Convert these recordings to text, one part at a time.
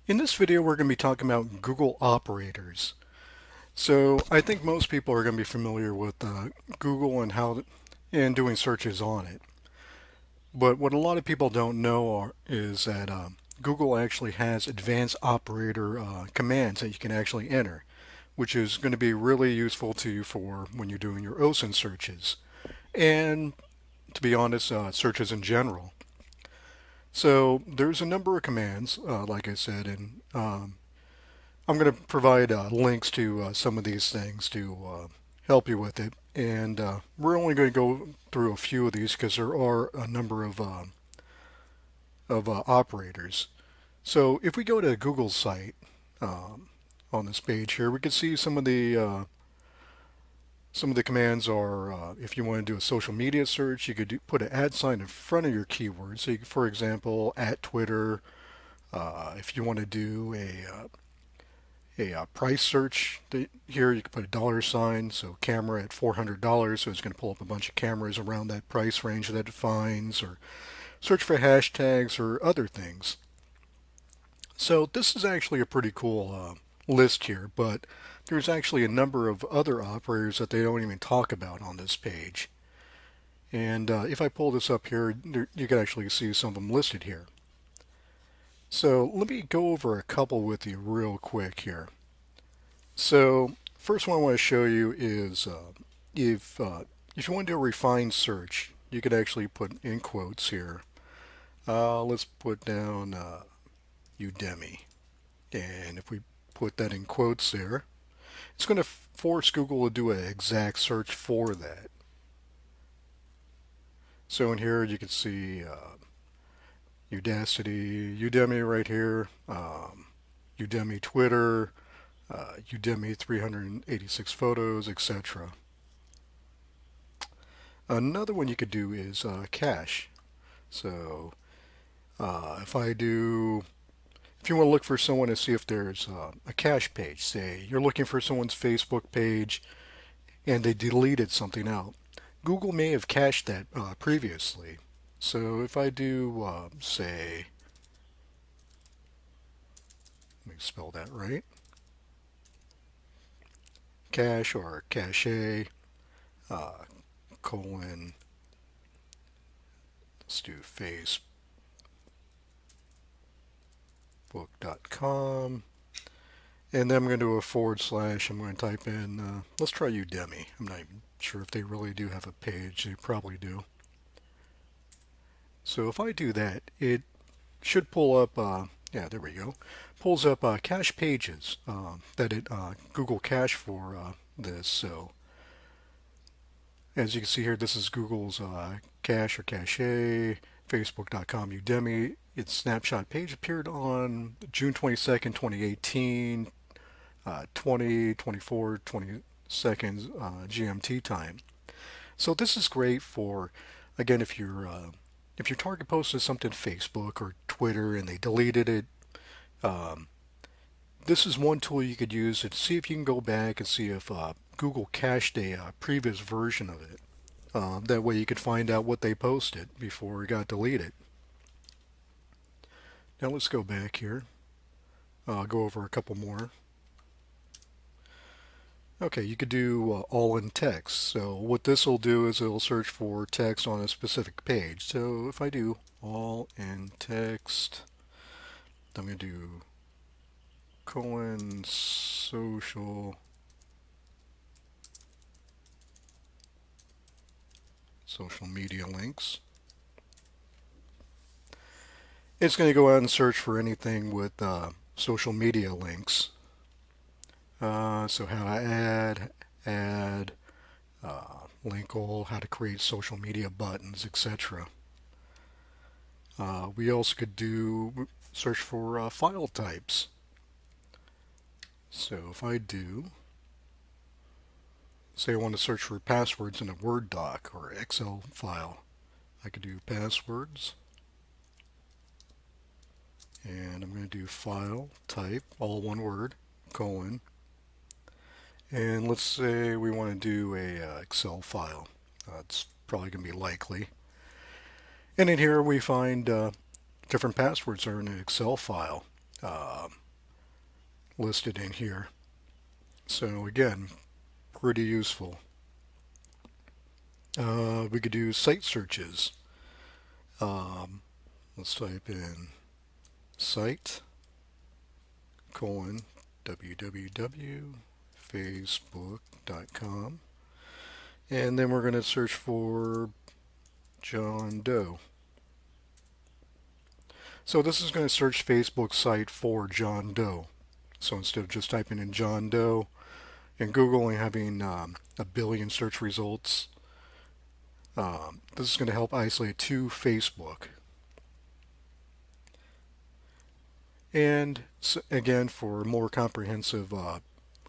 In this video, we're going to be talking about Google operators. So I think most people are going to be familiar with Google and doing searches on it. But what a lot of people don't know is that Google actually has advanced operator commands that you can actually enter, which is going to be really useful to you for when you're doing your OSINT searches. And to be honest, searches in general. So there's a number of commands, like I said, and I'm going to provide links to some of these things to help you with it. And we're only going to go through a few of these because there are a number of operators. So if we go to Google's site on this page here, we can see some of the commands are if you want to do a social media search, you could put an @ sign in front of your keyword. So, for example, at Twitter. If you want to do a price search here, you can put a $sign, so camera at $400, so it's going to pull up a bunch of cameras around that price range that it defines, or search for hashtags or other things. So this is actually a pretty cool list here, but there's actually a number of other operators that they don't even talk about on this page. And if I pull this up here, you can actually see some of them listed here. So let me go over a couple with you real quick here. So first one I want to show you is if if you want to do a refined search, you could actually put in quotes here. Let's put down Udemy, and if we put that in quotes there, it's going to force Google to do an exact search for that. So in here you can see Udemy right here, Udemy Twitter, Udemy 386 photos, etc. Another one you could do is cache. So if you want to look for someone to see if there's a cache page, say you're looking for someone's Facebook page and they deleted something out, Google may have cached that previously. So if I do, say, let me spell that right, cache or cache, uh, colon, let's do facebook.com, and then I'm going to do a /, I'm going to type in, let's try Udemy. I'm not even sure if they really do have a page. They probably do. So if I do that, it should pull up, yeah, there we go, pulls up cache pages that Google cache for this. So as you can see here, this is Google's cache or cache, facebook.com Udemy. Its snapshot page appeared on June 22nd, 2018, 20 GMT time. So this is great for, again, if your target posted something to Facebook or Twitter and they deleted it, um, this is one tool you could use to see if you can go back and see if Google cached a previous version of it. That way you could find out what they posted before it got deleted. Now let's go back here. Go over a couple more. Okay, you could do all in text. So what this will do is it'll search for text on a specific page. So if I do all in text, I'm going to do colon social media links. It's going to go out and search for anything with social media links. So how to add, link all, how to create social media buttons, etc. We also could do search for file types. So if I do, say I want to search for passwords in a Word doc or Excel file, I could do passwords, and I'm going to do file type, all one word, colon, and let's say we want to do a Excel file. It's probably going to be likely. And in here we find different passwords are in an Excel file. uh, listed in here. So again, pretty useful. We could do site searches. Let's type in site colon www.facebook.com, and then we're going to search for John Doe. So this is going to search Facebook site for John Doe. So instead of just typing in John Doe and Google and having a billion search results, this is going to help isolate to Facebook. And again, for a more comprehensive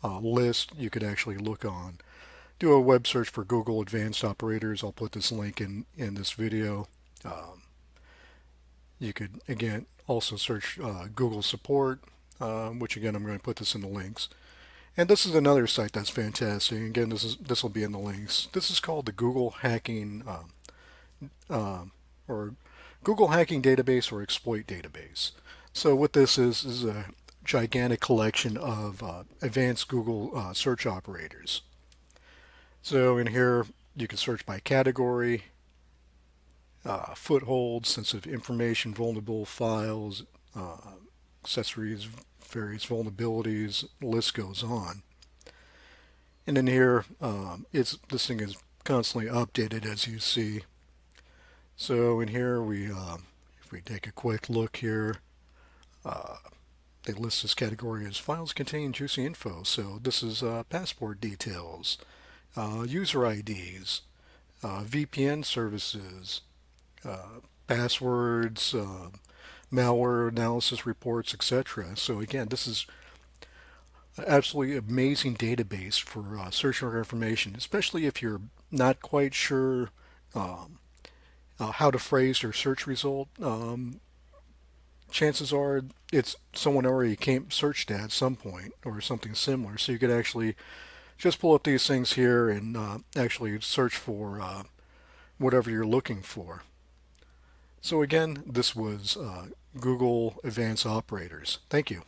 list, you could actually do a web search for Google Advanced Operators. I'll put this link in this video. You could, again, also search Google Support, which again, I'm going to put this in the links. And this is another site that's fantastic. Again, this will be in the links. This is called the Google Hacking or Google Hacking Database or Exploit Database. So what this is a gigantic collection of advanced Google search operators. So in here, you can search by category, footholds, sensitive information, vulnerable files, accessories, various vulnerabilities, the list goes on. And in here, this thing is constantly updated, as you see. So in here, if we take a quick look here, they list this category as files containing juicy info. So this is passport details, user IDs, VPN services, passwords, malware analysis reports, etc. So again, this is an absolutely amazing database for searching for information, especially if you're not quite sure how to phrase your search result. Chances are it's someone already searched at some point or something similar. So you could actually just pull up these things here and actually search for whatever you're looking for. So again, this was Google Advanced Operators. Thank you.